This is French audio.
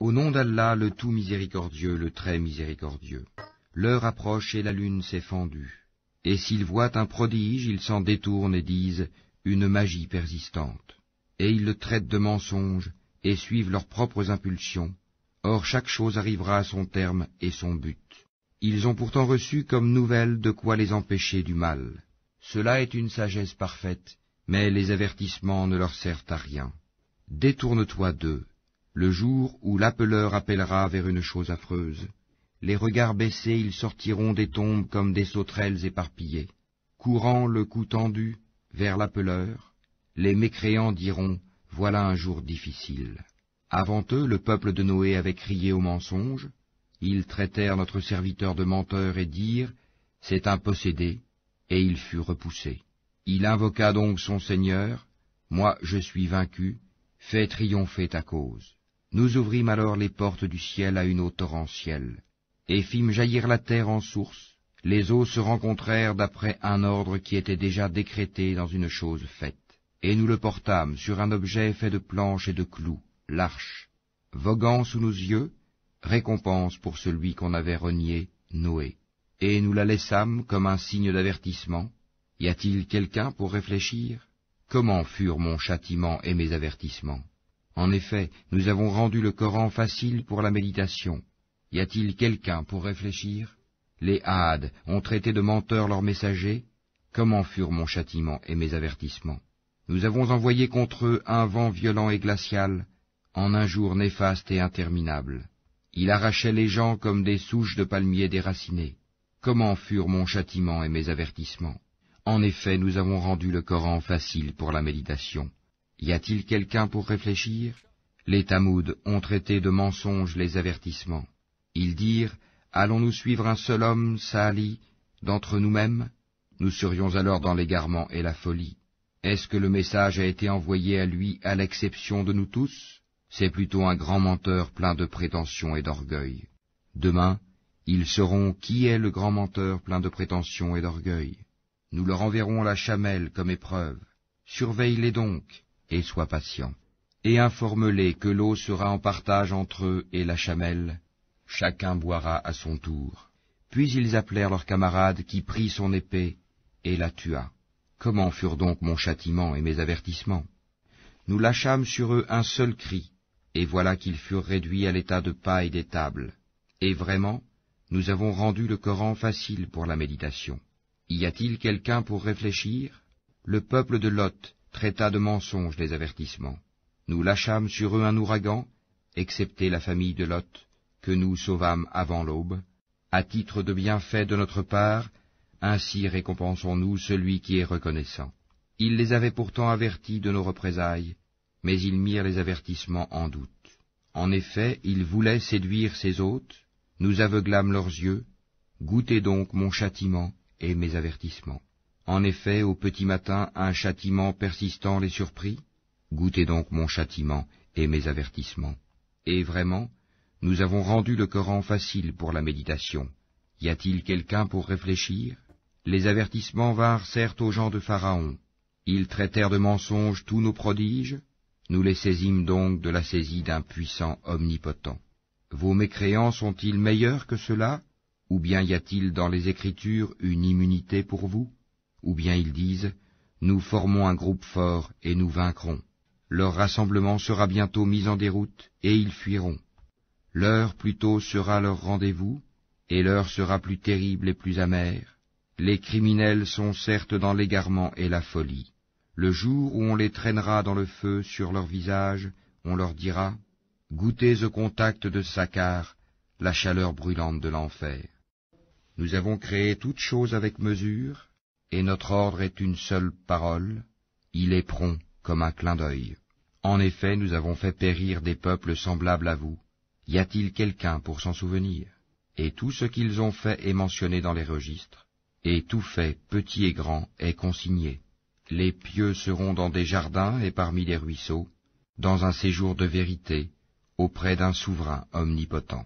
Au nom d'Allah, le tout miséricordieux, le très miséricordieux. L'heure approche et la lune s'est fendue. Et s'ils voient un prodige, ils s'en détournent et disent une magie persistante. Et ils le traitent de mensonge et suivent leurs propres impulsions. Or chaque chose arrivera à son terme et son but. Ils ont pourtant reçu comme nouvelle de quoi les empêcher du mal. Cela est une sagesse parfaite, mais les avertissements ne leur servent à rien. Détourne-toi d'eux. Le jour où l'appeleur appellera vers une chose affreuse, les regards baissés, ils sortiront des tombes comme des sauterelles éparpillées. Courant le cou tendu vers l'appeleur, les mécréants diront « Voilà un jour difficile ». Avant eux, le peuple de Noé avait crié au mensonge. Ils traitèrent notre serviteur de menteur et dirent « C'est un possédé », et il fut repoussé. Il invoqua donc son Seigneur « Moi je suis vaincu, fais triompher ta cause ». Nous ouvrîmes alors les portes du ciel à une eau torrentielle, et fîmes jaillir la terre en source. Les eaux se rencontrèrent d'après un ordre qui était déjà décrété dans une chose faite. Et nous le portâmes sur un objet fait de planches et de clous, l'arche. Voguant sous nos yeux, récompense pour celui qu'on avait renié, Noé. Et nous la laissâmes comme un signe d'avertissement. Y a-t-il quelqu'un pour réfléchir? Comment furent mon châtiment et mes avertissements? En effet, nous avons rendu le Coran facile pour la méditation. Y a-t-il quelqu'un pour réfléchir? Les Hades ont traité de menteurs leurs messagers. Comment furent mon châtiment et mes avertissements? Nous avons envoyé contre eux un vent violent et glacial, en un jour néfaste et interminable. Il arrachait les gens comme des souches de palmiers déracinées. Comment furent mon châtiment et mes avertissements? En effet, nous avons rendu le Coran facile pour la méditation. Y a-t-il quelqu'un pour réfléchir? Les Tamouds ont traité de mensonges les avertissements. Ils dirent, allons-nous suivre un seul homme, Sali, d'entre nous-mêmes? Nous serions alors dans l'égarement et la folie. Est-ce que le message a été envoyé à lui à l'exception de nous tous? C'est plutôt un grand menteur plein de prétentions et d'orgueil. Demain, ils sauront qui est le grand menteur plein de prétentions et d'orgueil. Nous leur enverrons la chamelle comme épreuve. Surveille-les donc, et sois patient. Et informe-les que l'eau sera en partage entre eux et la chamelle. Chacun boira à son tour. Puis ils appelèrent leur camarade qui prit son épée et la tua. Comment furent donc mon châtiment et mes avertissements? Nous lâchâmes sur eux un seul cri, et voilà qu'ils furent réduits à l'état de paille des tables. Et vraiment, nous avons rendu le Coran facile pour la méditation. Y a-t-il quelqu'un pour réfléchir? Le peuple de Lot traita de mensonges les avertissements. Nous lâchâmes sur eux un ouragan, excepté la famille de Lot, que nous sauvâmes avant l'aube. À titre de bienfait de notre part, ainsi récompensons-nous celui qui est reconnaissant. Ils les avaient pourtant avertis de nos représailles, mais ils mirent les avertissements en doute. En effet, ils voulaient séduire ses hôtes, nous aveuglâmes leurs yeux, goûtez donc mon châtiment et mes avertissements. En effet, au petit matin, un châtiment persistant les surprit. Goûtez donc mon châtiment et mes avertissements. Et vraiment, nous avons rendu le Coran facile pour la méditation. Y a-t-il quelqu'un pour réfléchir? Les avertissements vinrent certes aux gens de Pharaon. Ils traitèrent de mensonges tous nos prodiges. Nous les saisîmes donc de la saisie d'un puissant omnipotent. Vos mécréants sont-ils meilleurs que ceux-là? Ou bien y a-t-il dans les Écritures une immunité pour vous? Ou bien ils disent, nous formons un groupe fort et nous vaincrons. Leur rassemblement sera bientôt mis en déroute et ils fuiront. L'heure plutôt sera leur rendez-vous, et l'heure sera plus terrible et plus amère. Les criminels sont certes dans l'égarement et la folie. Le jour où on les traînera dans le feu sur leur visage, on leur dira, goûtez au contact de Sakar, la chaleur brûlante de l'enfer. Nous avons créé toute chose avec mesure, et notre ordre est une seule parole, il est prompt comme un clin d'œil. En effet, nous avons fait périr des peuples semblables à vous. Y a-t-il quelqu'un pour s'en souvenir? Et tout ce qu'ils ont fait est mentionné dans les registres, et tout fait, petit et grand, est consigné. Les pieux seront dans des jardins et parmi les ruisseaux, dans un séjour de vérité, auprès d'un souverain omnipotent.